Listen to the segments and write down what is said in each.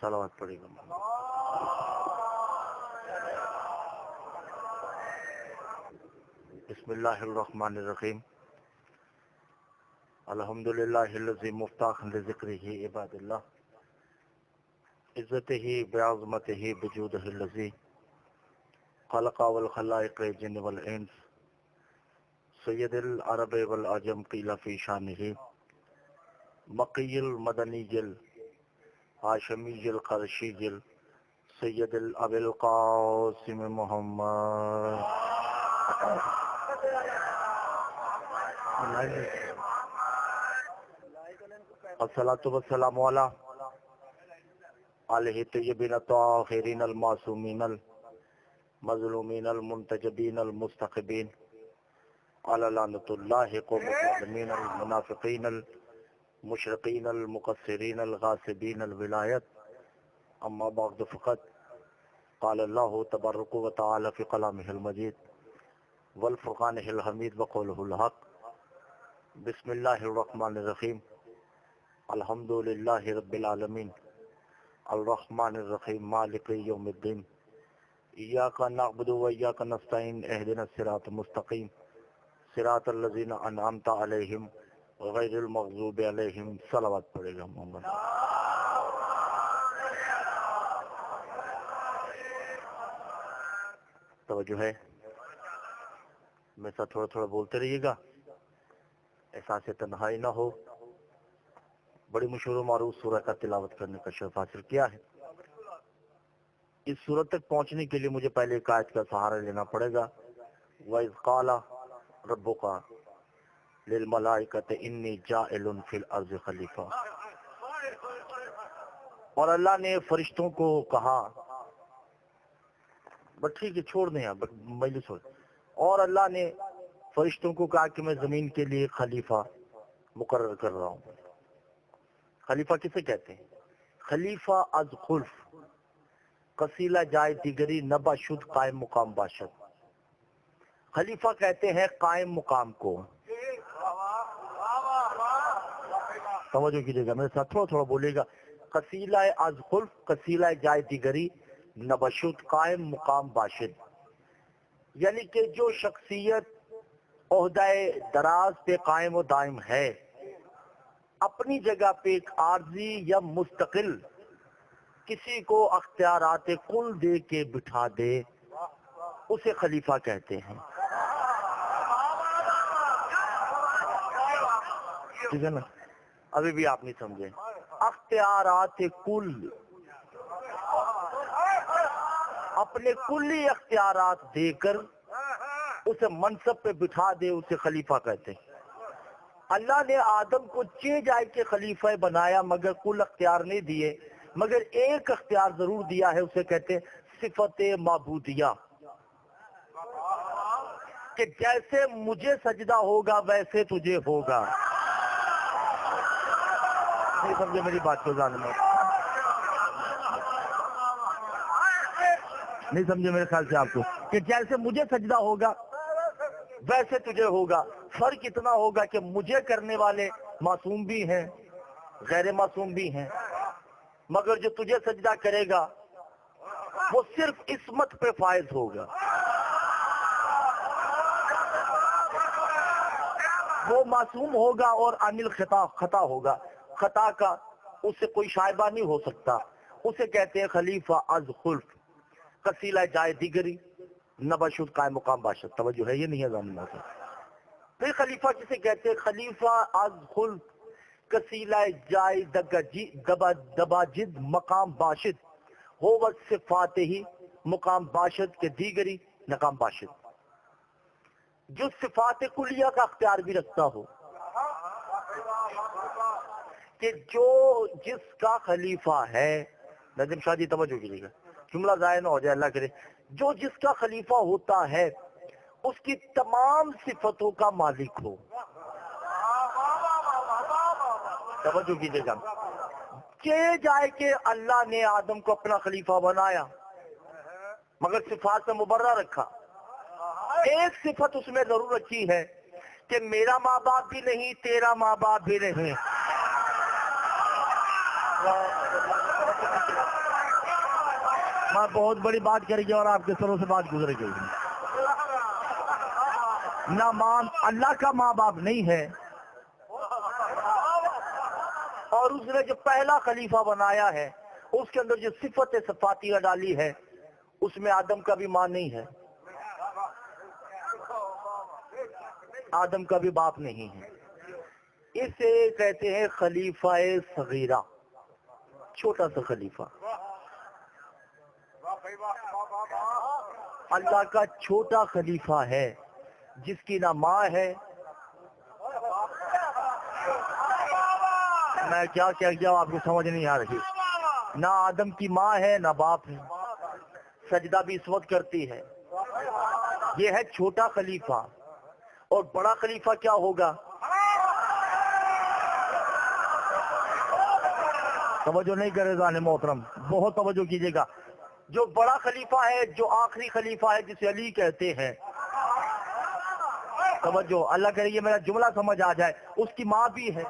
صلوات پڑھے گا. بسم اللہ الرحمن الرحیم. الحمدللہ الذی مفتاح لذکرہ عباد اللہ عزتہ بعظمتہ بجودہ الذی خلق والخلائق جن والانس سید العرب والعجم قیل فی شانہ مقی المدنی ہاشمی القرشی سید الابی القاسم محمد الصلاۃ والسلام علی آلہ طیبین الطاہرین المعصومین المظلومین المنتجبین المستقبین علی لعنۃ اللہ قوم الظالمین المنافقین المشرقین المقصرین الغاصبین الولایت. اما بعد فقط قال اللہ تبارک و تعالی فی کلامہ المجید والفرقانہ الحمید وقولہ الحق. بسم اللہ الرحمن الرحیم. الحمد للہ رب العالمین الرحمن الرحیم مالک یوم الدین. ایاک نعبد و ایاک نستعین اہدنا الصراط المستقیم صراط الذین انعمت علیہم غیر المغضوب علیہم. صلوات پڑھے گا محمد. توجہ ہے، میں ساتھ تھوڑا تھوڑا بولتے رہیے گا، احساس تنہائی نہ ہو. بڑی مشہور و معروف سورہ کا تلاوت کرنے کا شرف حاصل کیا ہے. اس سورت تک پہنچنے کے لیے مجھے پہلے ایک آیت کا سہارا لینا پڑے گا. وَإِذْ قَالَ رَبُّكَ لِلْمَلَائِكَةِ إِنِّي جَاعِلٌ فِي الْأَرْضِ خَلِيفَةً. اور اللہ نے فرشتوں کو کہا، بس ٹھیک ہے چھوڑ دیں آپ مجلس ہو. اور اللہ نے فرشتوں کو کہا کہ میں زمین کے لیے خلیفہ مقرر کر رہا ہوں. خلیفہ کسے کہتے ہیں؟ خلیفہ از خلف قصیلہ جائے دیگری نبا شد قائم مقام باشد. خلیفہ کہتے ہیں قائم مقام کو. توجہ کیجیے گا، میرے ساتھ تھوڑا تھوڑا بولیے گا. قصیلہ از خلف قصیلہ جائے دیگری نبا شد قائم مقام باشد، یعنی کہ جو شخصیت عہدہ دراز پہ قائم و دائم ہے، اپنی جگہ پہ ایک عارضی یا مستقل کسی کو اختیارات کل دے کے بٹھا دے، اسے خلیفہ کہتے ہیں. ٹھیک ہے نا؟ ابھی بھی آپ نہیں سمجھے. اختیارات کل، اپنے کلی اختیارات دے کر اسے منصب پہ بٹھا دے، اسے خلیفہ کہتے ہیں. اللہ نے آدم کو چہ جائے کے خلیفہ بنایا مگر کل اختیار نہیں دیے، مگر ایک اختیار ضرور دیا ہے، اسے کہتے ہیں صفت معبودیہ، کہ جیسے مجھے سجدہ ہوگا ویسے تجھے ہوگا. نہیں سمجھے میری بات کو جانے میں؟ نہیں سمجھے میرے خیال سے آپ کو، کہ جیسے مجھے سجدہ ہوگا ویسے تجھے ہوگا. فرق اتنا ہوگا کہ مجھے کرنے والے معصوم بھی ہیں، غیر معصوم بھی ہیں، مگر جو تجھے سجدہ کرے گا وہ صرف عصمت پہ فائز ہوگا. وہ معصوم ہوگا اور عامل خطا ہوگا، خطا کا اس سے کوئی شائبہ نہیں ہو سکتا. اسے کہتے ہیں خلیفہ از خلف قصیلہ جائے دیگری نبشد قائم مقام باشد. توجہ ہے یہ نہیں ہے ضامن سے. پھر خلیفہ کسے کہتے ہیں؟ خلیفہ از خلف قصیلہ جائے دباجد مقام باشد ہو صفات ہی مقام باشد کے دیگری مقام باشد، جو صفات کلیہ کا اختیار بھی رکھتا ہو، کہ جو جس کا خلیفہ ہے. نظم شاہ جی توجہ کیجیے گا، جملہ ضائع نہ ہو جائے اللہ کرے. جو جس کا خلیفہ ہوتا ہے اس کی تمام صفتوں کا مالک ہو. توجہ کیجیے گا، کہ جائے کہ اللہ نے آدم کو اپنا خلیفہ بنایا مگر صفات سے مبرہ رکھا. ایک صفت اس میں ضرور رکھی ہے کہ میرا ماں باپ بھی نہیں، تیرا ماں باپ بھی نہیں. میں بہت بڑی بات کر گیا اور آپ کے سروں سے بات گزر گئی. نہ ماں اللہ کا ماں باپ نہیں ہے، اور اس نے جو پہلا خلیفہ بنایا ہے اس کے اندر جو صفت صفاتیہ ڈالی ہے اس میں آدم کا بھی ماں نہیں ہے، آدم کا بھی باپ نہیں ہے. اسے کہتے ہیں خلیفہ صغیرہ، چھوٹا سا خلیفہ. اللہ کا چھوٹا خلیفہ ہے جس کی نہ ماں ہے. میں کیا کہہ گیا آپ کو سمجھ نہیں آ رہی. نہ آدم کی ماں ہے نہ باپ ہے، سجدہ بھی اس وقت کرتی ہے. یہ ہے چھوٹا خلیفہ. اور بڑا خلیفہ کیا ہوگا؟ توجہ نہیں کرے گا محترم، بہت توجہ کیجیے گا. جو بڑا خلیفہ ہے، جو آخری خلیفہ ہے جسے علی کہتے ہیں، توجہ، اللہ کرے یہ میرا جملہ سمجھ آ جائے، اس کی ماں بھی ہے،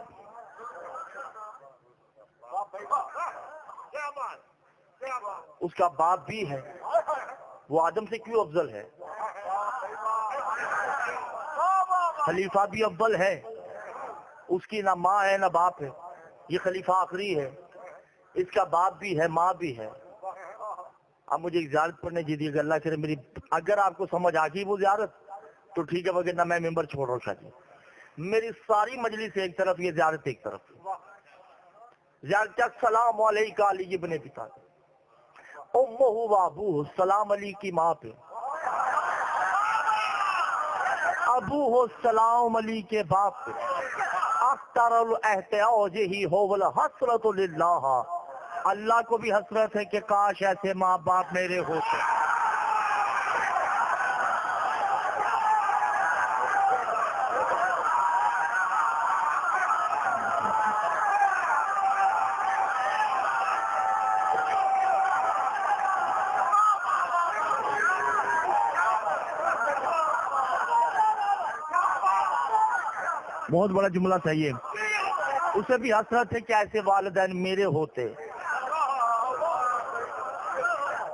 اس کا باپ بھی ہے. وہ آدم سے کیوں افضل ہے؟ خلیفہ بھی افضل ہے، اس کی نہ ماں ہے نہ باپ ہے. یہ خلیفہ آخری ہے، اس کا باپ بھی ہے ماں بھی ہے. اب مجھے ایک زیارت پڑھنے دیجیے گا، اللہ کرے میری اگر آپ کو سمجھ آ گئی وہ زیارت تو ٹھیک ہے، وغیرہ میں ممبر چھوڑ رہا ہوں. شاید میری ساری مجلس ایک طرف، یہ زیارت ایک طرف. زیارت السلام علیکہ علی ابن ابی طالب، امہ و ابوہ، سلام علی کی ماں پہ، ابو ہو سلام علی کے باپ پہ. اختر الاحتیاج ہی ہو والحسرت للہ، اللہ کو بھی حسرت ہے کہ کاش ایسے ماں باپ میرے ہوتے. بہت بڑا جملہ تھا یہ. اسے بھی حسرت ہے کہ ایسے والدین میرے ہوتے.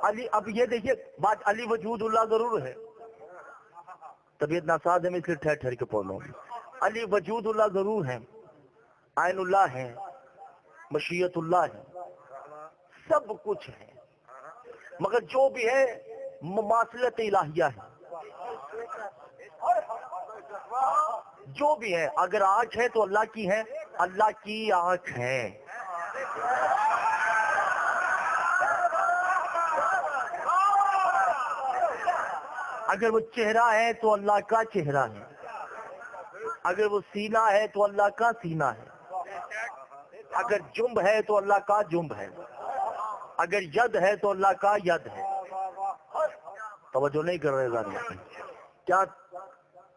علی، اب یہ دیکھیے بات، علی وجود اللہ ضرور ہے، طبیعت ناساز ہے میں اس لیے ٹھہر ٹھہر کے پڑھ رہا ہوں. علی وجود اللہ ضرور ہے، عین اللہ ہے، مشیت اللہ ہے، سب کچھ ہے، مگر جو بھی ہے مماثلت الہیہ ہے. جو بھی ہے، اگر آنکھ ہے تو اللہ کی ہے، اللہ کی آنکھ ہے. اگر وہ چہرہ ہے تو اللہ کا چہرہ ہے، اگر وہ سینہ ہے تو اللہ کا سینہ ہے، اگر جنب ہے تو اللہ کا جنب ہے، اگر ید ہے تو اللہ کا ید ہے. توجہ نہیں کر رہے ذرا، کیا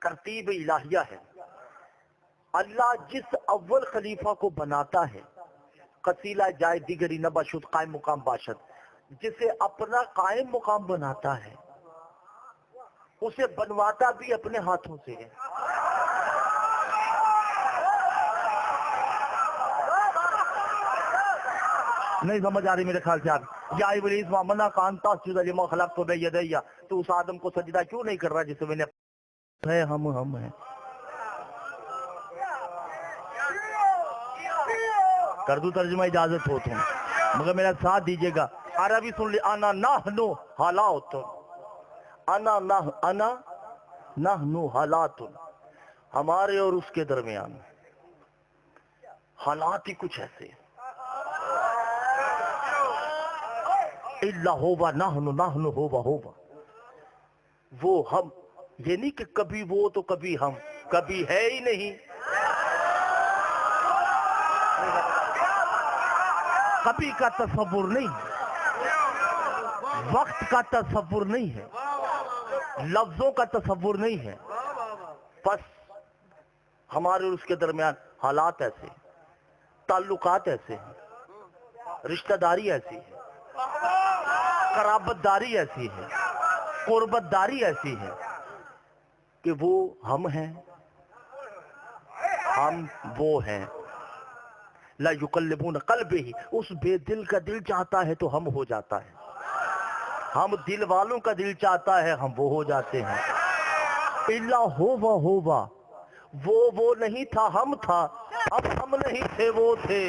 ترتیب الہیہ ہے. اللہ جس اول خلیفہ کو بناتا ہے، قصیلہ جائے دیگری نباشد قائم مقام باشد، جسے اپنا قائم مقام بناتا ہے اسے بنواتا بھی اپنے ہاتھوں سے ہے. نہیں سمجھ آ رہی میرے خیال سے آپ. یا ابلیس ما منع کا ان تسجد لما خلقت بیدی، تو اس آدم کو سجدہ کیوں نہیں کر رہا جسے میں نے ہے. ہم ہیں. کر دوں ترجمہ اجازت ہو تو، مگر میرا ساتھ دیجیے گا. عربی سن لی. انا نحن حالات، انا نحن حالات، ہمارے اور اس کے درمیان حالات ہی کچھ ایسے. الا ہوبا نحن ہوبا، وہ ہم، یہ نہیں کہ کبھی وہ تو کبھی ہم، کبھی ہے ہی نہیں. کبھی کا تصور نہیں ہے، وقت کا تصور نہیں ہے، لفظوں کا تصور نہیں ہے. بس ہمارے اور اس کے درمیان حالات ایسے، تعلقات ایسے ہیں، رشتہ داری ایسی ہے، قرابت داری ایسی ہے، قربت داری ایسی ہے کہ وہ ہم ہیں، ہم وہ ہیں. لا یقلبون قلبہ، اس بے دل کا دل چاہتا ہے تو ہم ہو جاتا ہے، ہم دل والوں کا دل چاہتا ہے ہم وہ ہو جاتے ہیں۔ الا ہوا وہ نہیں تھا ہم تھا، اب ہم نہیں تھے وہ تھے۔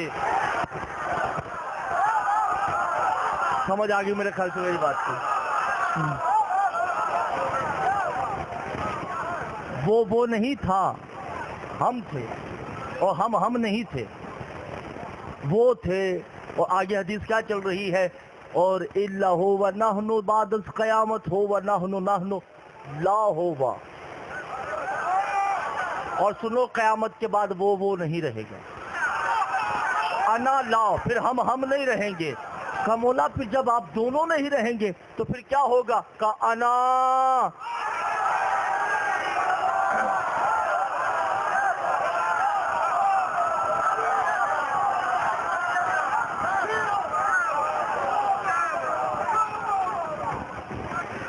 سمجھ آ گئی میرے خیال سے میری بات کو؟ وہ نہیں تھا ہم تھے، اور ہم نہیں تھے وہ تھے۔ اور آگے حدیث کیا چل رہی ہے؟ اور الا ہوا نحن بعد قیامت ہوا نحن لا ہوا، اور سنو قیامت کے بعد وہ نہیں رہے گا، انا لا، پھر ہم نہیں رہیں گے۔ کا مولا پھر جب آپ دونوں نہیں رہیں گے تو پھر کیا ہوگا؟ کا انا،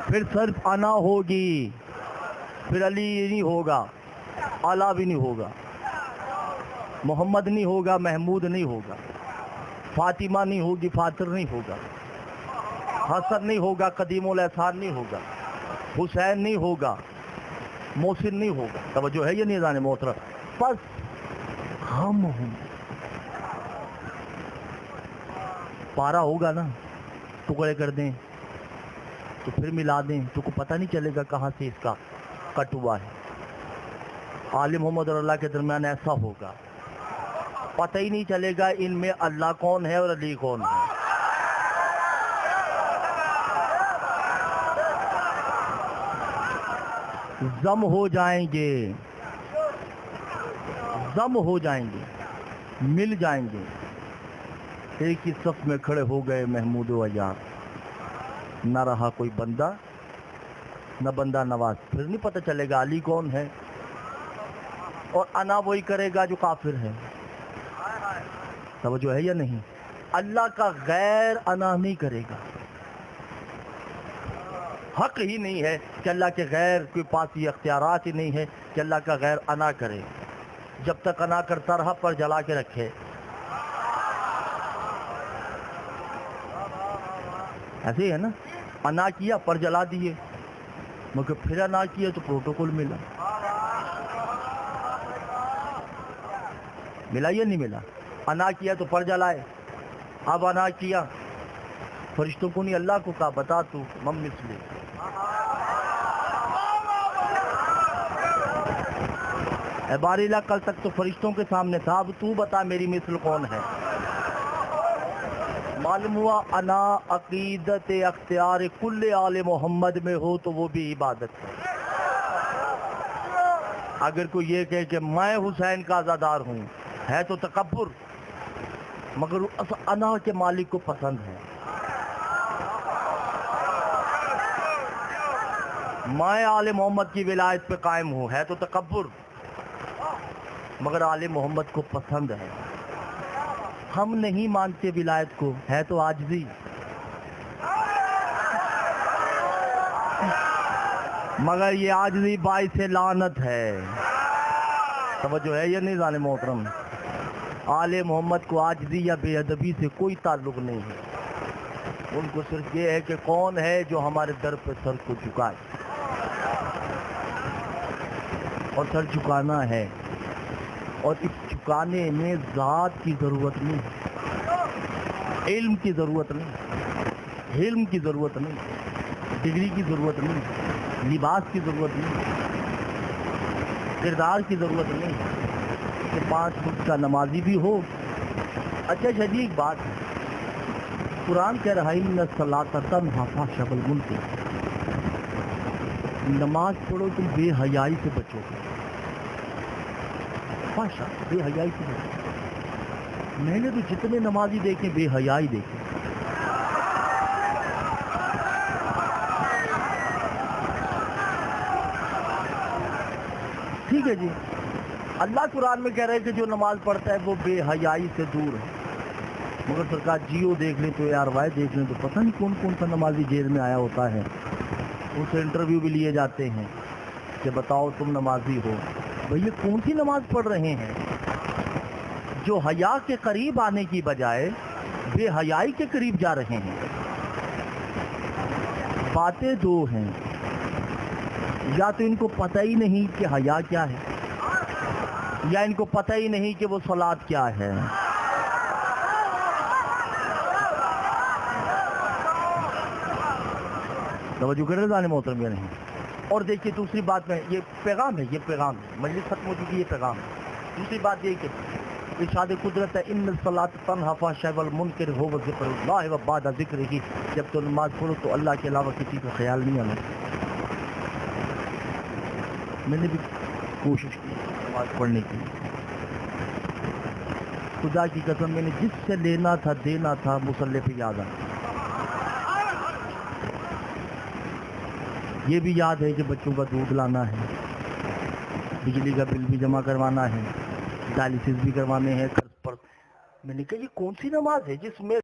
پھر صرف انا ہوگی، پھر علی نہیں ہوگا، اعلیٰ بھی نہیں ہوگا، محمد نہیں ہوگا، محمود نہیں ہوگا، فاطمہ نہیں ہوگی، فاطر نہیں ہوگا، حسن نہیں ہوگا، قدیم الاحسان نہیں ہوگا، حسین نہیں ہوگا، محسن نہیں ہوگا۔ توجہ ہے یہ نیزان محترم؟ بس ہم ہوں۔ پارا ہوگا نا، ٹکڑے کر دیں تو پھر ملا دیں تو کو پتہ نہیں چلے گا کہاں سے اس کا کٹ ہوا ہے۔ عالم محمد اور اللہ کے درمیان ایسا ہوگا، پتہ ہی نہیں چلے گا ان میں اللہ کون ہے اور علی کون ہے۔ ضم ہو جائیں گے، ضم ہو جائیں گے، مل جائیں گے، ایک ہی صف میں کھڑے ہو گئے محمود و یار، نہ رہا کوئی بندہ نہ بندہ نواز، پھر نہیں پتہ چلے گا علی کون ہے، اور انا وہی کرے گا جو کافر ہے۔ توجہ ہے یا نہیں؟ اللہ کا غیر انا نہیں کرے گا، حق ہی نہیں ہے کہ اللہ کے غیر کے پاس یہ اختیارات ہی نہیں ہے کہ اللہ کا غیر انا کرے۔ جب تک انا کرتا رہا پر جلا کے رکھے، ایسے ہی ہے نا، انا کیا پر جلا دیے، مگر پھر انا کیا تو پروٹوکول ملا یا نہیں ملا؟ انا کیا تو پر جلائے، اب انا کیا فرشتوں کو نہیں اللہ کو کہا بتا تو مم مثلی۔ اے باری اللہ کل تک تو فرشتوں کے سامنے تھا، اب تو بتا میری مثل کون ہے۔ معلوم ہوا انا عقیدت اختیار کل آل محمد میں ہو تو وہ بھی عبادت ہے۔ اگر کوئی یہ کہے کہ میں حسین کا عزادار ہوں، ہے تو تکبر، مگر انا کے مالک کو پسند ہے۔ میں آل محمد کی ولایت پہ قائم ہوں، ہے تو تکبر، مگر آل محمد کو پسند ہے۔ ہم نہیں مانتے ولایت کو، ہے تو عاجزی، مگر یہ عاجزی باعث لعنت ہے۔ توجہ ہے یہ نہیں ظالم محترم؟ آل محمد کو عاجزی یا بے ادبی سے کوئی تعلق نہیں ہے، ان کو صرف یہ ہے کہ کون ہے جو ہمارے در پہ سر کو جھکائے، اور سر جھکانا ہے، اور اس جھکانے میں ذات کی ضرورت نہیں، علم کی ضرورت نہیں، علم کی ضرورت نہیں، ڈگری کی ضرورت نہیں، لباس کی ضرورت نہیں، کردار کی ضرورت نہیں کہ 5 وقت کا نمازی بھی ہو۔ اچھا شجی ایک بات ہے، قرآن کہہ رہا ہے ان الصلاۃ تنہی عن الفحشاء والمنکر، نماز پڑھو تم بے حیائی سے بچو گے، فحشاء بے حیائی سے بچو۔ میں نے تو جتنے نمازی دیکھے بے حیائی دیکھے۔ ٹھیک ہے جی، اللہ قرآن میں کہہ رہے کہ جو نماز پڑھتا ہے وہ بے حیائی سے دور ہے، مگر سرکار جیو دیکھ لیں تو اے آر وائی دیکھ لیں تو پتہ نہیں کون کون سا نمازی جیل میں آیا ہوتا ہے، ان سے انٹرویو بھی لیے جاتے ہیں کہ بتاؤ تم نمازی ہو، بھئی یہ کون سی نماز پڑھ رہے ہیں؟ جو حیا کے قریب آنے کی بجائے بے حیائی کے قریب جا رہے ہیں۔ باتیں دو ہیں، یا تو ان کو پتہ ہی نہیں کہ حیا کیا ہے، یا ان کو پتہ ہی نہیں کہ وہ صلاۃ کیا ہے۔ توجہ کر رہے ہیں محترم یا نہیں؟ اور دیکھیے دوسری بات میں یہ پیغام ہے، یہ پیغام ہے، مجلس ختم ہو چکی، یہ پیغام ہے۔ دوسری بات یہ کہ ارشاد قدرت ہے ان الصلاۃ تنہی عن الفحشاء والمنکر ہو ذکر اللہ و بعد ذکرہ، جب تو نماز پڑھو تو اللہ کے علاوہ کسی کا خیال نہیں آنا۔ میں نے بھی کوشش کی نماز پڑھنے کی، خدا کی قسم میں نے جس سے لینا تھا دینا تھا مصلی پہ یاد آ۔ یہ بھی یاد ہے کہ بچوں کا دودھ لانا ہے، بجلی کا بل بھی جمع کروانا ہے، ڈائلسس بھی کروانے ہیں قرض پر۔ میں نے کہا یہ کون سی نماز ہے جس میں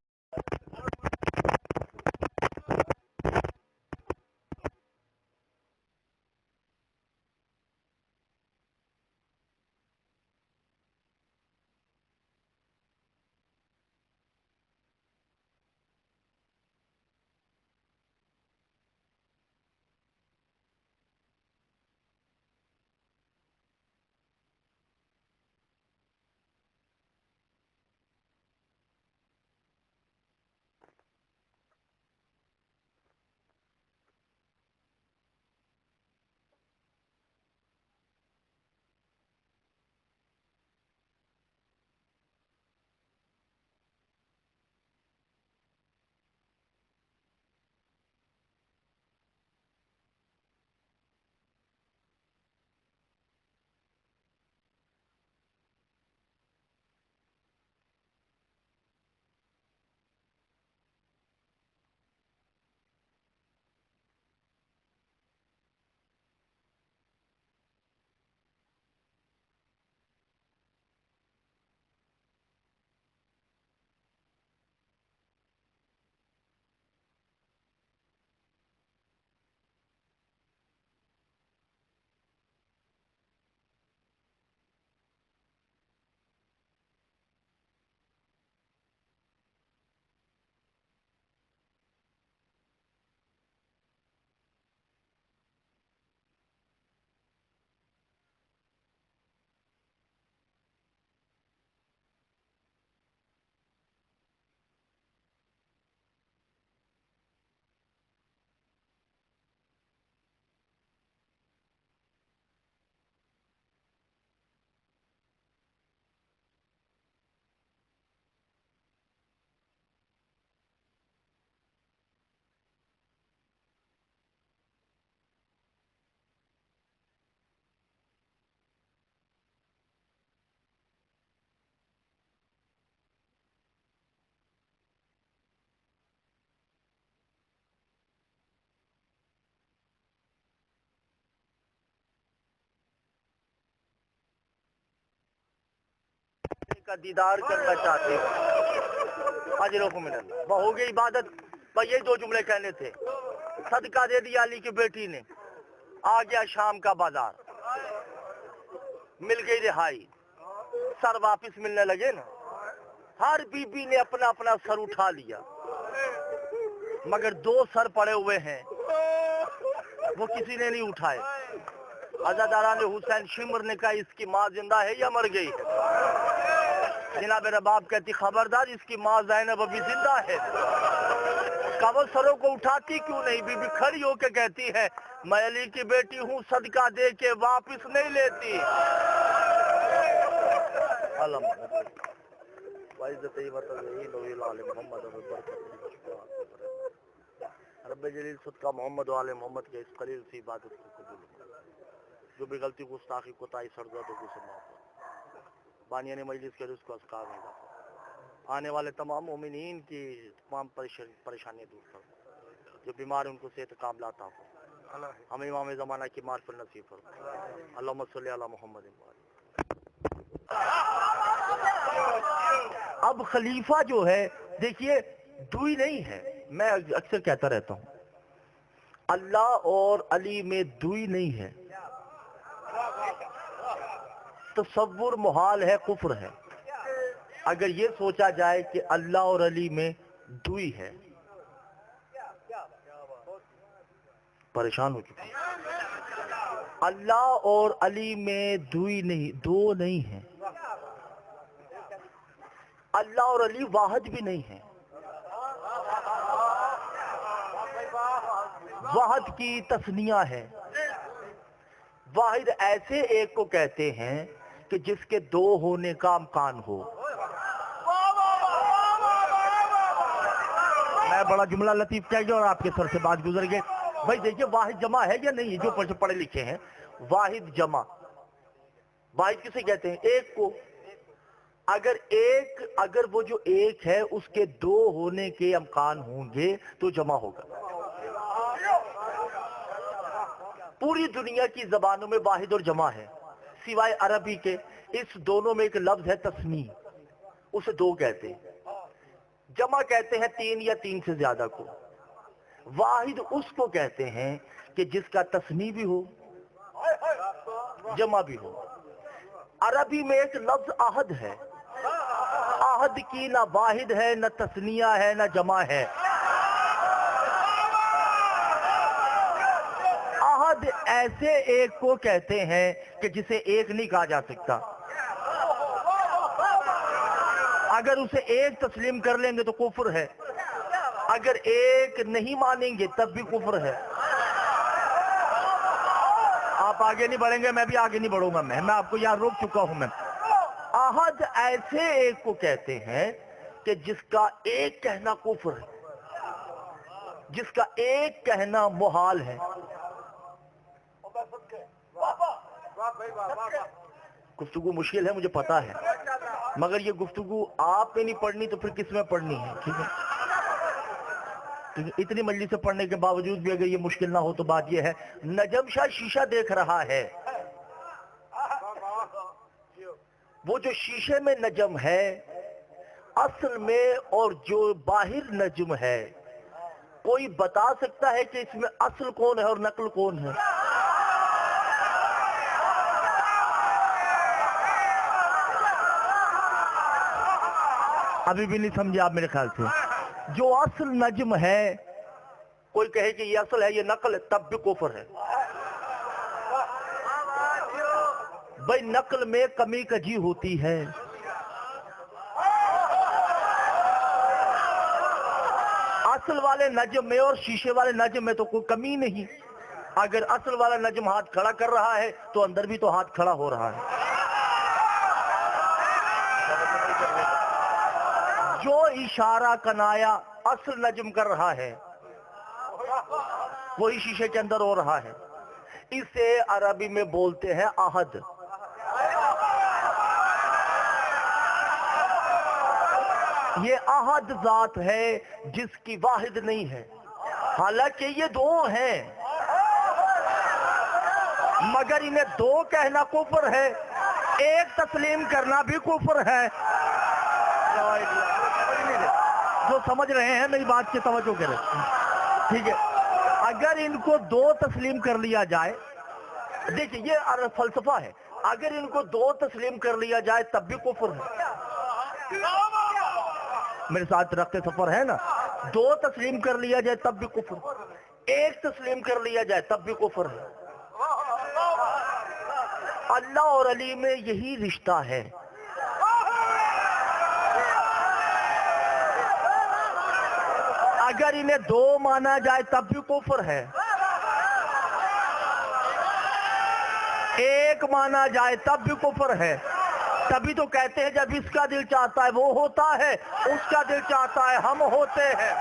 کا دیدار کرنا چاہتے ہو؟ اجرکم من اللہ، وہ ہو گئی عبادت۔ بس یہی دو جملے کہنے تھے۔ صدقہ دے دیا علی کی بیٹی نے، آ گیا شام کا بازار، مل گئی رہائی، سر واپس ملنے لگے نا، ہر بی بی نے اپنا اپنا سر اٹھا لیا، مگر دو سر پڑے ہوئے ہیں وہ کسی نے نہیں اٹھائے۔ عزاداران حسین شمر نے کہا اس کی ماں زندہ ہے یا مر گئی ہے؟ جناب رباب کہتی خبردار اس کی ماں زینب ابھی زندہ ہے۔ کہا وہ سروں کو اٹھاتی کیوں نہیں؟ بی بی کھڑی ہو کے کہتی ہے میں علی کی بیٹی ہوں، صدقہ دے کے واپس نہیں لیتی۔ رب جلیل صدقہ محمد و آل محمد کے اس قلیل سی عبادت کو قبول کرے، جو بھی غلطی گستاخی کوتاہی سرزد کو سے معاف کرے، بانیان مجلس کے رزق کو اسکار میں رکھو، آنے والے تمام مومنین کی تمام پریشانیاں دور کرو، جو بیمار ان کو صحت کاملہ عطا فرمائے، ہمیں امام زمانہ کی معرفت نصیب فرمائے۔ اللہم صلی علی محمد۔ اب خلیفہ جو ہے دیکھیے دوئی نہیں ہے، میں اکثر کہتا رہتا ہوں اللہ اور علی میں دوئی نہیں ہے، تصور محال ہے، کفر ہے۔ اگر یہ سوچا جائے کہ اللہ اور علی میں دوئی ہے، پریشان ہو چکے ہیں۔ اللہ اور علی میں دوئی نہیں، دو نہیں ہے، اللہ اور علی واحد بھی نہیں ہے۔ واحد کی تثنیہ ہے، واحد ایسے ایک کو کہتے ہیں کہ جس کے دو ہونے کا امکان ہو۔ میں بڑا جملہ لطیف کہہ گیا اور آپ کے سر سے بات گزر گئے۔ بھائی دیکھیے واحد جمع ہے یا نہیں ہے؟ جو پڑھے لکھے ہیں واحد جمع، واحد کسے کہتے ہیں؟ ایک کو۔ اگر وہ جو ایک ہے اس کے دو ہونے کے امکان ہوں گے تو جمع ہوگا۔ پوری دنیا کی زبانوں میں واحد اور جمع ہے سوائے عربی کے۔ اس دونوں میں ایک لفظ ہے تثنی، اسے دو کہتے ہیں۔ جمع کہتے ہیں تین یا تین سے زیادہ کو۔ واحد اس کو کہتے ہیں کہ جس کا تثنی بھی ہو جمع بھی ہو۔ عربی میں ایک لفظ احد ہے، احد کی نہ واحد ہے، نہ تثنیہ ہے، نہ جمع ہے۔ احد ایسے ایک کو کہتے ہیں کہ جسے ایک نہیں کہا جا سکتا۔ اگر اسے ایک تسلیم کر لیں گے تو کفر ہے، اگر ایک نہیں مانیں گے تب بھی کفر ہے۔ آپ آگے نہیں بڑھیں گے، میں بھی آگے نہیں بڑھوں گا، میں آپ کو یہاں روک چکا ہوں۔ میں احد ایسے ایک کو کہتے ہیں کہ جس کا ایک کہنا کفر ہے، جس کا ایک کہنا محال ہے۔ گفتگو مشکل ہے مجھے پتا ہے، مگر یہ گفتگو آپ میں نہیں پڑھنی تو پھر کس میں پڑھنی ہے؟ ٹھیک ہے، اتنی مجلس سے پڑھنے کے باوجود بھی اگر یہ مشکل نہ ہو تو بات یہ ہے، نجم شاہ شیشہ دیکھ رہا ہے، وہ جو شیشے میں نجم ہے اصل میں اور جو باہر نجم ہے، کوئی بتا سکتا ہے کہ اس میں اصل کون ہے اور نقل کون ہے؟ ابھی بھی نہیں سمجھے آپ میرے خیال سے۔ جو اصل نجم ہے، کوئی کہے کہ یہ اصل ہے یہ نقل ہے، تب بھی کفر ہے۔ بھئی نقل میں کمی کجی ہوتی ہے، اصل والے نجم میں اور شیشے والے نجم میں تو کوئی کمی نہیں۔ اگر اصل والا نجم ہاتھ کھڑا کر رہا ہے تو اندر بھی تو ہاتھ کھڑا ہو رہا ہے۔ جو اشارہ کنایا اصل نجم کر رہا ہے وہی شیشے کے اندر ہو رہا ہے۔ اسے عربی میں بولتے ہیں احد۔ یہ احد ذات ہے جس کی واحد نہیں ہے، حالانکہ یہ دو ہیں مگر انہیں دو کہنا کفر ہے، ایک تسلیم کرنا بھی کفر ہے۔ جو سمجھ رہے ہیں میری بات کی توجہ کریں، ٹھیک ہے؟ اگر ان کو دو تسلیم کر لیا جائے، دیکھیں یہ فلسفہ ہے، اگر ان کو دو تسلیم کر لیا جائے تب بھی کفر ہے۔ میرے ساتھ رکھتے سفر ہے نا، دو تسلیم کر لیا جائے تب بھی کفر، ایک تسلیم کر لیا جائے تب بھی کفر ہے۔ اللہ اور علی میں یہی رشتہ ہے۔ اگر انہیں دو مانا جائے تب بھی کفر ہے، ایک مانا جائے تب بھی کفر ہے۔ تبھی تو کہتے ہیں جب اس کا دل چاہتا ہے وہ ہوتا ہے، اس کا دل چاہتا ہے ہم ہوتے ہیں۔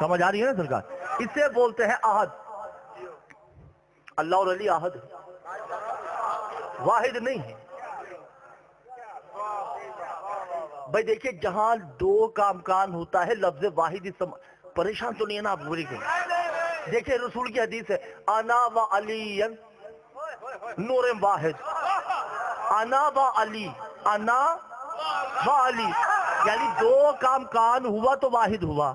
سمجھ آ رہی ہے نا سرکار؟ اسے بولتے ہیں احد۔ اللہ اور علی احد واحد نہیں ہے، بھائی دیکھیے جہاں دو کا امکان ہوتا ہے لفظ واحد پریشان تو نہیں ہے نا آپ بری کے؟ دیکھیں رسول کی حدیث ہے انا و علی نور واحد، انا و علی، انا و علی، یعنی دو کا امکان ہوا تو واحد ہوا،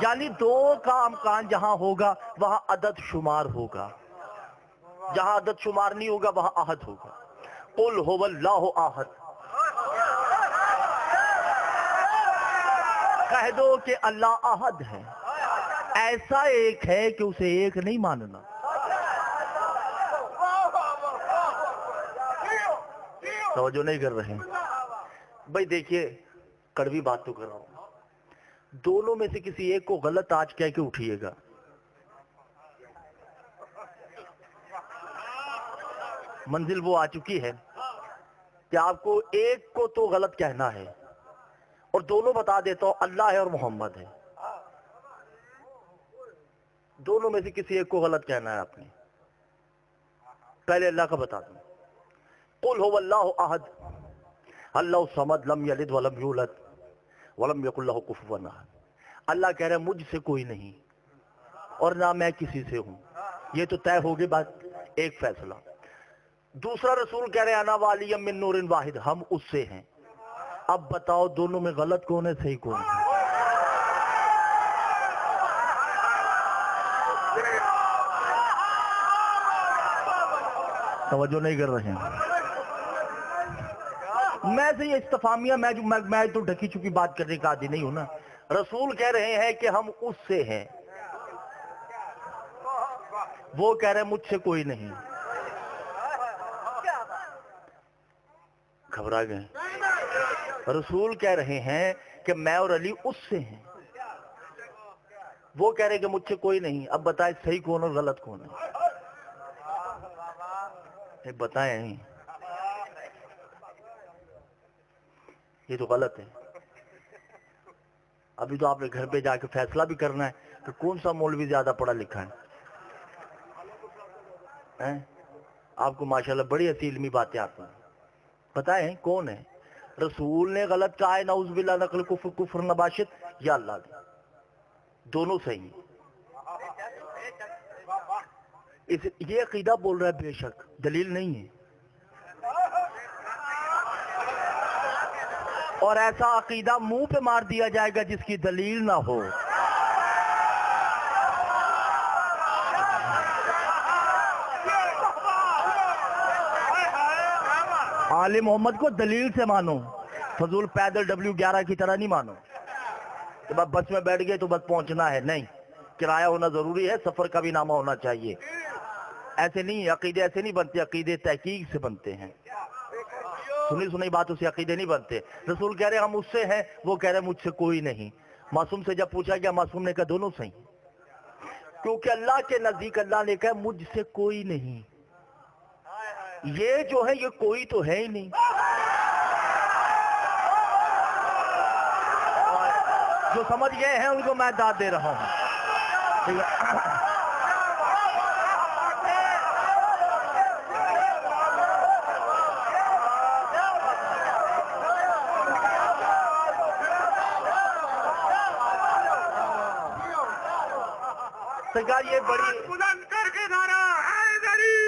یعنی دو کا امکان جہاں ہوگا وہاں عدد شمار ہوگا، جہاں عدد شمار نہیں ہوگا وہاں احد ہوگا۔ قل هو اللہ احد، کہہ دو کہ اللہ احد ہے، ایسا ایک ہے کہ اسے ایک نہیں ماننا۔ توجہ نہیں کر رہے ہیں بھائی؟ دیکھیے کڑوی بات تو کر رہا ہوں، دونوں میں سے کسی ایک کو غلط آج کہہ کے اٹھیے گا، منزل وہ آ چکی ہے کہ آپ کو ایک کو تو غلط کہنا ہے، اور دونوں بتا دیتا ہوں اللہ ہے اور محمد ہے، دونوں میں سے کسی ایک کو غلط کہنا ہے آپ نے۔ پہلے اللہ کا بتا دوں، قل هو اللہ احد اللہ الصمد لم یلد ولم یولد ولم یکن لہ کفوا احد۔ اللہ کہہ رہے ہیں مجھ سے کوئی نہیں اور نہ میں کسی سے ہوں، یہ تو طے ہوگی بات، ایک فیصلہ۔ دوسرا رسول کہہ رہے ہیں انا والی من نور واحد، ہم اس سے ہیں۔ اب بتاؤ دونوں میں غلط کون ہے صحیح کون ہے؟ توجہ نہیں کر رہے ہیں؟ میں سے یہ استفامیہ میں تو ڈھکی چکی بات کرنے کا عادی نہیں ہوں نا۔ رسول کہہ رہے ہیں کہ ہم اس سے ہیں، وہ کہہ رہے ہیں مجھ سے کوئی نہیں۔ گھبرا گئے؟ رسول کہہ رہے ہیں کہ میں اور علی اس سے ہیں، وہ کہہ رہے ہیں کہ مجھ سے کوئی نہیں۔ اب بتائیں صحیح کون اور غلط کون ہے؟ بتائیں، یہ تو غلط ہے۔ ابھی تو آپ نے گھر پہ جا کے فیصلہ بھی کرنا ہے کہ کون سا مولوی زیادہ پڑھا لکھا ہے۔ آپ کو ماشاءاللہ بڑی اچھی علمی باتیں آتی ہیں، بتائیں کون ہے؟ رسول نے غلط کہا ہے نعوذ باللہ نقل کفر نباشت، یا اللہ نے، دونوں صحیح ہیں۔ یہ عقیدہ بول رہا ہے بے شک، دلیل نہیں ہے، اور ایسا عقیدہ منہ پہ مار دیا جائے گا جس کی دلیل نہ ہو۔ آل محمد کو دلیل سے مانو، فضول پیدل W11 کی طرح نہیں مانو کہ بس میں بیٹھ گئے تو بس پہنچنا ہے، نہیں، کرایہ ہونا ضروری ہے، سفر کا بھی نامہ ہونا چاہیے۔ ایسے نہیں، عقیدے ایسے نہیں بنتے، عقیدے تحقیق سے بنتے ہیں، سنی باتوں سے عقیدے نہیں بنتے۔ رسول کہہ رہے ہم اس سے ہیں، وہ کہہ رہے مجھ سے کوئی نہیں۔ معصوم سے جب پوچھا گیا، معصوم نے کہا دونوں صحیح، کیونکہ اللہ کے نزدیک اللہ نے کہا مجھ سے کوئی نہیں، یہ جو ہے یہ کوئی تو ہے ہی نہیں۔ جو سمجھ گئے ہیں ان کو میں داد دے رہا ہوں۔ سرکار یہ بڑی بلند کر کے نعرہ حیدری،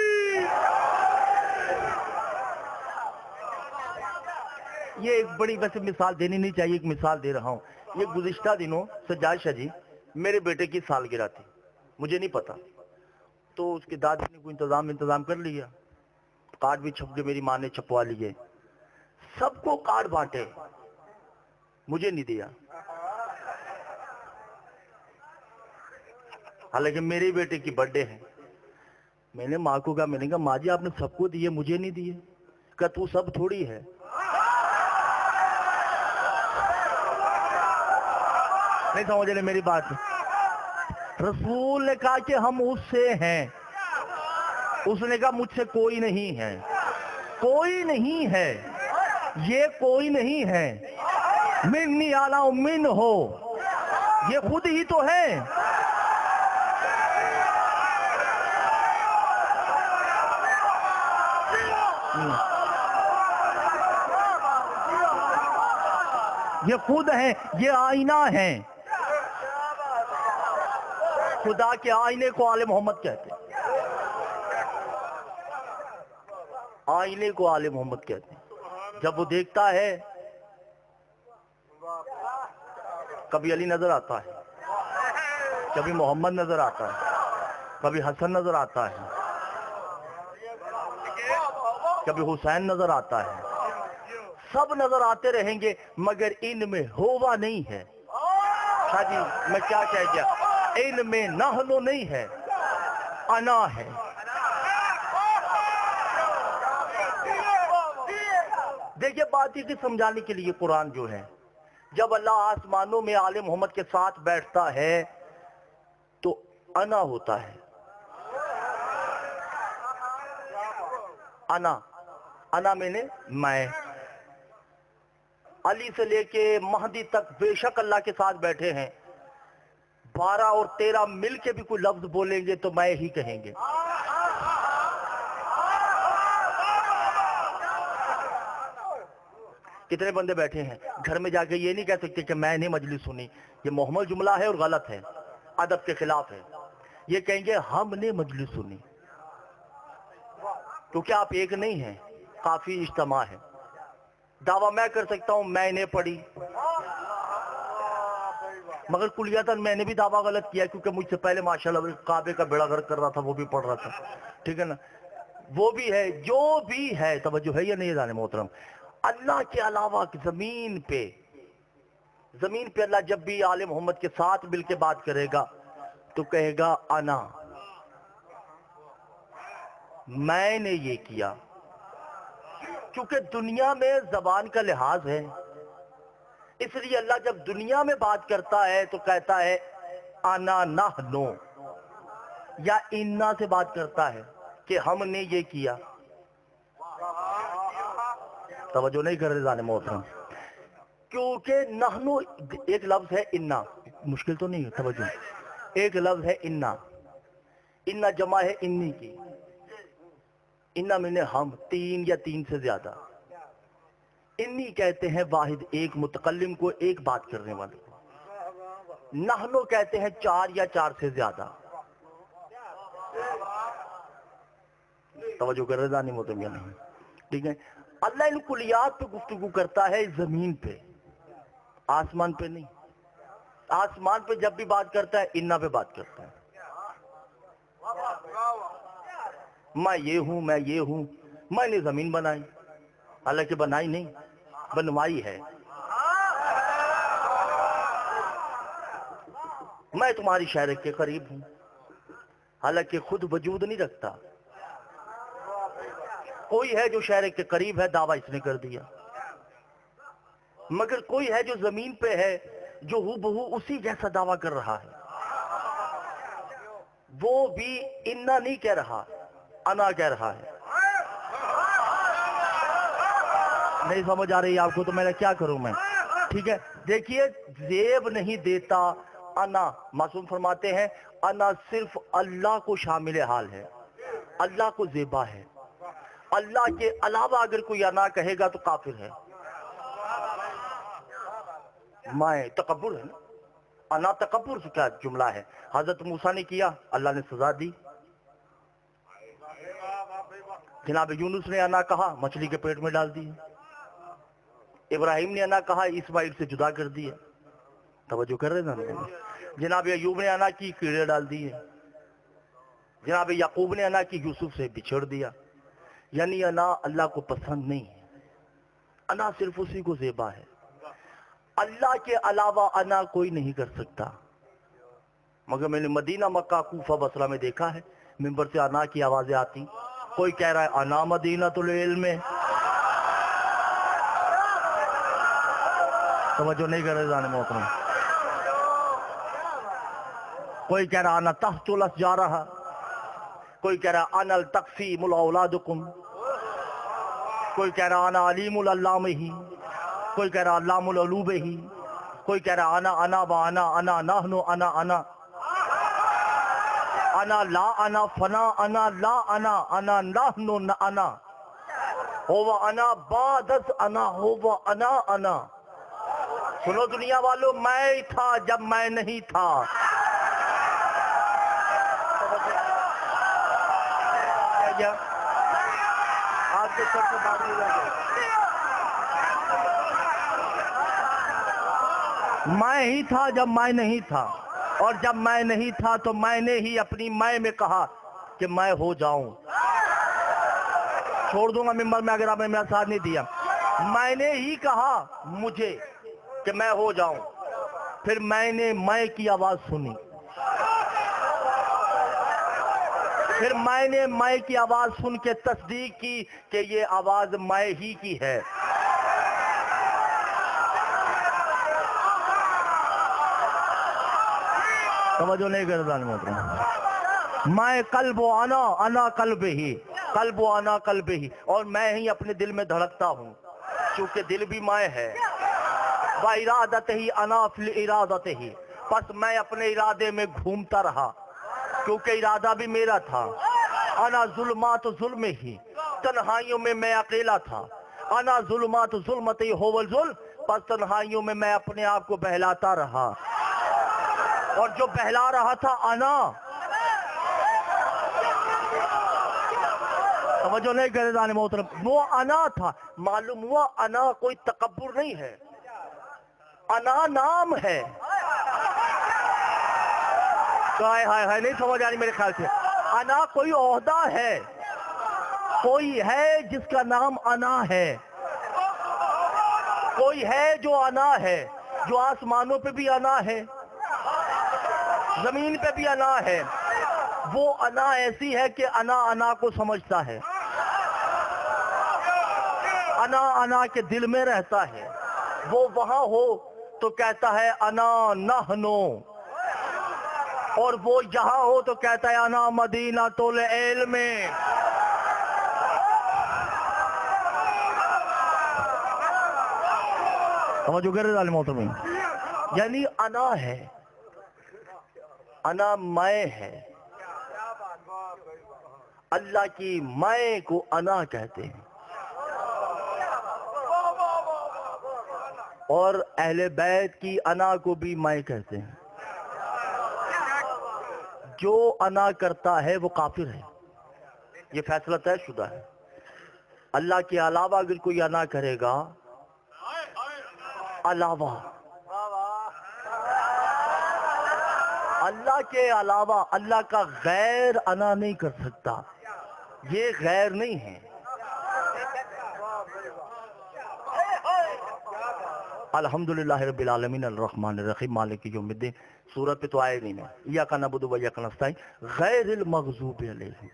یہ ایک بڑی ویسے مثال دینی نہیں چاہیے، ایک مثال دے رہا ہوں۔ یہ گزشتہ دنوں سجاد شاہ جی میرے بیٹے کی سالگرہ تھی، مجھے نہیں پتا، تو اس کی دادی نے کوئی انتظام کر لیا، کارڈ بھی چھپ کے میری ماں نے چھپوا لیے، سب کو کارڈ بانٹے، مجھے نہیں دیا، حالانکہ میرے بیٹے کی برتھ ڈے ہے۔ میں نے ماں کو کہا، میں نے کہا ماں جی آپ نے سب کو دیے مجھے نہیں دیے؟ کہ تو سب تھوڑی ہے۔ نہیں سمجھ رہے میری بات؟ رسول نے کہا کہ ہم اس سے ہیں، اس نے کہا مجھ سے کوئی نہیں ہے، کوئی نہیں ہے، یہ کوئی نہیں ہے، منی اعلیٰ من ہو، یہ خود ہی تو ہے۔ یہ خود ہیں، یہ آئینہ ہیں. خدا کے آئینے کو آل محمد کہتے ہیں. آئینے کو آل محمد کہتے ہیں. جب وہ دیکھتا ہے کبھی علی نظر آتا ہے، کبھی محمد نظر آتا ہے، کبھی حسن نظر آتا ہے، کبھی حسین نظر آتا ہے. سب نظر آتے رہیں گے مگر ان میں ہوا نہیں ہے. شاہ جی میں کیا کہہ گیا، ان میں نحنو نہیں ہے، انا ہے. دیکھیے بات یہ کہ سمجھانے کے لیے قرآن جو ہے، جب اللہ آسمانوں میں آل محمد کے ساتھ بیٹھتا ہے تو انا ہوتا ہے. انا میں نے میں. علی سے لے کے مہدی تک بے شک اللہ کے ساتھ بیٹھے ہیں. 12 اور 13 مل کے بھی کوئی لفظ بولیں گے تو میں ہی کہیں گے. کتنے بندے بیٹھے ہیں گھر میں جا کے یہ نہیں کہہ سکتے کہ میں نے مجلس سنی. یہ محمل جملہ ہے اور غلط ہے، ادب کے خلاف ہے. یہ کہیں گے ہم نے مجلس سنی، کیونکہ آپ ایک نہیں ہیں، کافی اجتماع ہے. دعویٰ میں کر سکتا ہوں میں نے پڑھی، مگر کلیتاً میں نے بھی دعویٰ غلط کیا کیونکہ مجھ سے پہلے ماشاءاللہ کعبے کا بیڑا غرق کر رہا تھا، وہ بھی پڑھ رہا تھا. ٹھیک ہے نا، وہ بھی ہے جو بھی ہے. توجہ ہے یا نہیں جانے محترم؟ اللہ کے علاوہ زمین پہ اللہ جب بھی آل محمد کے ساتھ مل کے بات کرے گا تو کہے گا انا، میں نے یہ کیا. کیونکہ دنیا میں زبان کا لحاظ ہے، اس لیے اللہ جب دنیا میں بات کرتا ہے تو کہتا ہے انا نحنو، یا انا سے بات کرتا ہے کہ ہم نے یہ کیا. توجہ نہیں کر رہے جانے محترم؟ کیونکہ نحنو ایک لفظ ہے، انا مشکل تو نہیں ہے. توجہ، ایک لفظ ہے انا جمع ہے انی کی. انا میں نے ہم، 3 یا 3 سے زیادہ. انی کہتے ہیں واحد ایک متکلم کو، ایک بات کرنے والے کو. نحنو کہتے ہیں 4 یا 4 سے زیادہ. توجہ کر رہے جانے محترم یا نہیں؟ ٹھیک ہے. اللہ ان کلیات پہ گفتگو کرتا ہے زمین پہ، آسمان پہ نہیں. آسمان پہ جب بھی بات کرتا ہے انا پہ بات کرتا ہے. میں یہ ہوں، میں یہ ہوں، میں نے زمین بنائی. حالانکہ بنائی نہیں، بنوائی ہے. میں تمہاری شہر کے قریب ہوں، حالانکہ خود وجود نہیں رکھتا. کوئی ہے جو شہر کے قریب ہے، دعویٰ اس نے کر دیا. مگر کوئی ہے جو زمین پہ ہے، جو ہو بہو اسی جیسا دعویٰ کر رہا ہے. وہ بھی انا نہیں کہہ رہا، انا کہہ رہا ہے. نہیں سمجھ آ رہی آپ کو تو میں نے کیا کروں میں؟ ٹھیک ہے. دیکھیے زیب نہیں دیتا انا. معصوم فرماتے ہیں انا صرف اللہ کو شامل حال ہے، اللہ کو زیبا ہے. اللہ کے علاوہ اگر کوئی انا کہے گا تو کافر ہے. میں تکبر ہے نا، انا تکبر سے کیا جملہ ہے. حضرت موسیٰ نے کیا، اللہ نے سزا دی. جناب یونس نے انا کہا، مچھلی کے پیٹ میں ڈال دی. ابراہیم نے انا کہا، اسماعیل سے جدا کر دیا. توجہ کر رہے نا؟ جناب ایوب نے انا کی، کیڑے ڈال دیے. جناب یعقوب نے انا کی، یوسف سے بچھڑ دیا. یعنی انا اللہ کو پسند نہیں ہے، انا صرف اسی کو زیبا ہے. اللہ کے علاوہ انا کوئی نہیں کر سکتا. مگر میں نے مدینہ، مکہ، کوفہ، بصرہ میں دیکھا ہے ممبر سے انا کی آوازیں آتی. کوئی کہہ رہا ہے انا مدینہ العلم. توجہ نہیں کر رہے جانے محترم؟ کوئی کہہ رہا انا تحت الاشجار، کوئی کہہ رہا انا التقسیم الاولادکم، کوئی کہہ رہا انا علیم العلام ہی، کوئی کہہ رہا علام العلوب ہی، کوئی کہہ رہا انا وانا انا نحن انا انا لا انا فنا انا لا انا نحن انا هو انا بعد انا هو انا سنو دنیا والوں، میں تھا جب میں نہیں تھا. آپ کے سر سے بات نہیں لگے. میں ہی تھا جب میں نہیں تھا، اور جب میں نہیں تھا تو میں نے ہی اپنی میں کہا کہ میں ہو جاؤں. چھوڑ دوں گا ممبر میں اگر آپ نے میرا ساتھ نہیں دیا. میں نے ہی کہا مجھے کہ میں ہو جاؤں، پھر میں نے میں کی آواز سنی، پھر میں نے میں کی آواز سن کے تصدیق کی کہ یہ آواز میں ہی کی ہے. توجہ نہیں کرتا محترم. میں قلب و انا قلب ہی، قلب و انا قلب ہی، اور میں ہی اپنے دل میں دھڑکتا ہوں چونکہ دل بھی میں ہے. وَإِرَادَتِهِ أَنَا فِي الْإِرَادَتِهِ، پس میں اپنے ارادے میں گھومتا رہا کیونکہ ارادہ بھی میرا تھا. انا ظلمات ظلم ہی، تنہائیوں میں اکیلا تھا. انا ظلمات ظلمتی هو الظلم، پس تنہائیوں میں اپنے آپ کو بہلاتا رہا، اور جو بہلا رہا تھا انا. توجہ نہیں کرے دانے محترم، وہ انا تھا. معلوم ہوا انا کوئی تکبر نہیں ہے، انا نام ہے. ہائے ہائے ہائے، نہیں سمجھ آ رہی میرے خیال سے. انا کوئی عہدہ ہے، کوئی ہے جس کا نام انا ہے. کوئی ہے جو انا ہے، جو آسمانوں پہ بھی انا ہے، زمین پہ بھی انا ہے. وہ انا ایسی ہے کہ انا کو سمجھتا ہے، انا کے دل میں رہتا ہے. وہ وہاں ہو تو کہتا ہے انا نحنو، اور وہ یہاں ہو تو کہتا ہے انا مدینۃ العلم. توجہ کرے ظالم محترم، یعنی انا ہے، انا میں ہے. اللہ کی میں کو انا کہتے ہیں، اور اہل بیت کی انا کو بھی میں کہتے ہیں. جو انا کرتا ہے وہ کافر ہے، یہ فیصلہ طے شدہ ہے. اللہ کے علاوہ اگر کوئی انا کرے گا، علاوہ اللہ کے علاوہ، اللہ کا غیر انا نہیں کر سکتا. یہ غیر نہیں ہے. الحمدللہ رب العالمین الرحمن الرحیم مالک یوم الدین. سورت پہ تو آئے نہیں میں. ایاک نعبد و ایاک نستعین. غیر المغضوب علیہم،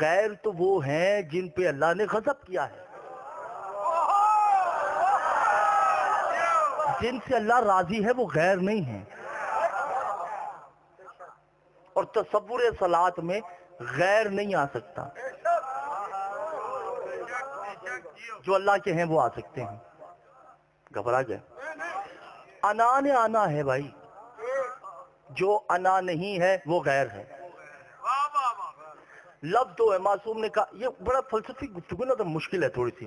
غیر تو وہ ہیں جن پہ اللہ نے غضب کیا ہے، جن سے اللہ راضی ہے وہ غیر نہیں ہیں. اور تصور صلاۃ میں غیر نہیں آ سکتا. جو اللہ کے ہیں وہ آ سکتے ہیں. گھبرا گئے؟ انا نے آنا ہے بھائی، جو انا نہیں ہے وہ غیر ہے. لفظ دو ہے، معصوم نے کہا. یہ بڑا فلسفی گفتگو نا، تو مشکل ہے تھوڑی سی.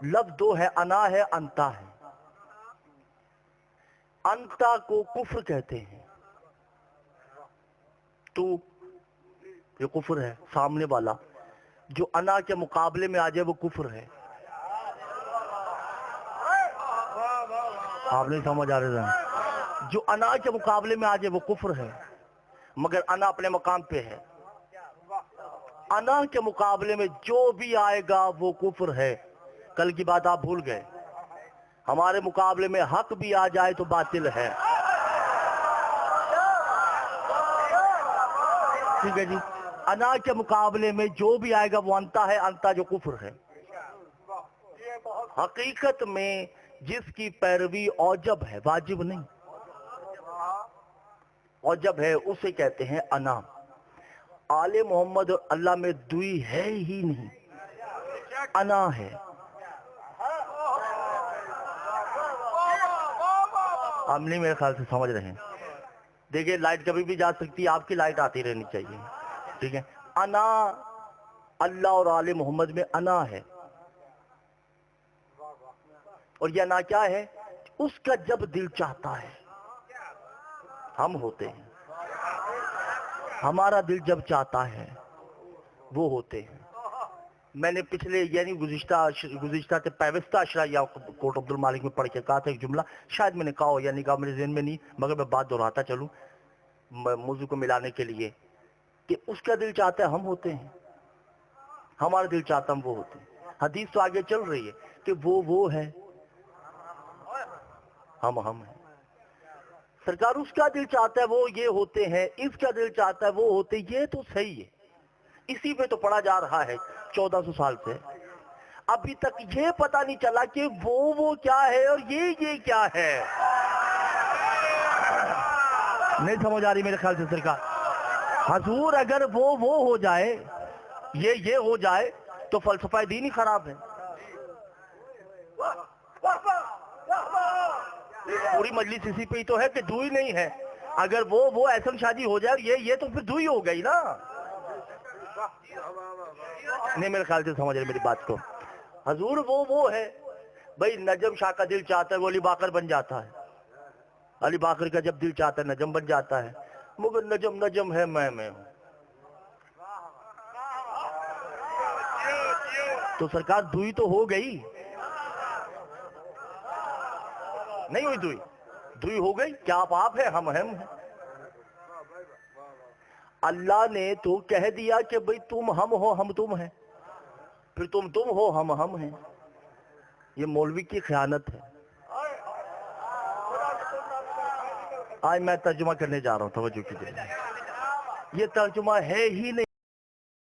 لفظ دو ہے، انا ہے، انتا ہے. انتا کو کفر کہتے ہیں. تو یہ کفر ہے. سامنے والا جو انا کے مقابلے میں آ جائے وہ کفر ہے. آپ نہیں سمجھ آ رہے ہیں؟ جو انا کے مقابلے میں آ جائے وہ کفر ہے، مگر انا اپنے مقام پہ ہے. انا کے مقابلے میں جو بھی آئے گا وہ کفر ہے. کل کی بات آپ بھول گئے. ہمارے مقابلے میں حق بھی آ جائے تو باطل ہے. ٹھیک ہے جی. انا کے مقابلے میں جو بھی آئے گا وہ انتا ہے، انتا جو کفر ہے. حقیقت میں جس کی پیروی اوجب ہے، واجب نہیں، اوجب ہے، اسے کہتے ہیں انا. آل محمد اور اللہ میں دوئی ہے ہی نہیں، انا ہے. آپ نہیں میرے خیال سے سمجھ رہے ہیں. دیکھیں لائٹ کبھی بھی جا سکتی ہے، آپ کی لائٹ آتی رہنی چاہیے. ٹھیک ہے. انا اللہ اور آل محمد میں انا ہے. اور یہ انا کیا ہے؟ اس کا جب دل چاہتا ہے ہم ہوتے ہیں، ہمارا دل جب چاہتا ہے وہ ہوتے ہیں۔ میں نے پچھلے یعنی گزشتہ پیوستہ اشرا کوٹ عبد المالک میں پڑھ کے کہا تھا ایک جملہ، شاید میں نے کہا ہو یا نہیں کہا میرے ذہن میں نہیں، مگر میں بات دہراتا چلوں موضوع کو ملانے کے لیے، کہ اس کا دل چاہتا ہے ہم ہوتے ہیں، ہمارا دل چاہتا ہم وہ ہوتے ہیں۔ حدیث تو آگے چل رہی ہے کہ وہ ہے، ہم ہیں۔ سرکار اس کا دل چاہتا ہے وہ یہ ہوتے ہیں، اس کا دل چاہتا ہے وہ ہوتے، یہ تو صحیح ہے، اسی پہ تو پڑھا جا رہا ہے 1400 سال سے۔ ابھی تک یہ پتہ نہیں چلا کہ وہ کیا ہے اور یہ کیا ہے۔ نہیں سمجھ آ رہی میرے خیال سے سرکار؟ حضور اگر وہ ہو جائے، یہ ہو جائے تو فلسفہ دین ہی خراب ہے۔ پوری مجلس اسی پہ ہی تو ہے کہ دو ہی نہیں ہے۔ اگر وہ ایسن شادی ہو جائے یہ تو پھر دو ہی ہو گئی نا۔ نہیں میرے خیال سے سمجھ رہے میری بات کو۔ حضور وہ ہے، بھئی نجم شاہ کا دل چاہتا ہے وہ علی باقر بن جاتا ہے، علی باقر کا جب دل چاہتا ہے نجم بن جاتا ہے، مگر نجم ہے میں ہوں۔ تو سرکار دوئی تو ہو گئی، نہیں ہوئی دوئی ہو گئی، کیا آپ ہیں ہم ہیں۔ اللہ نے تو کہہ دیا کہ بھئی تم ہم ہو ہم تم ہیں، پھر تم ہو ہم ہیں۔ یہ مولوی کی خیانت ہے۔ آج میں ترجمہ کرنے جا رہا ہوں، توجہ کیجئے، یہ ترجمہ ہے ہی نہیں۔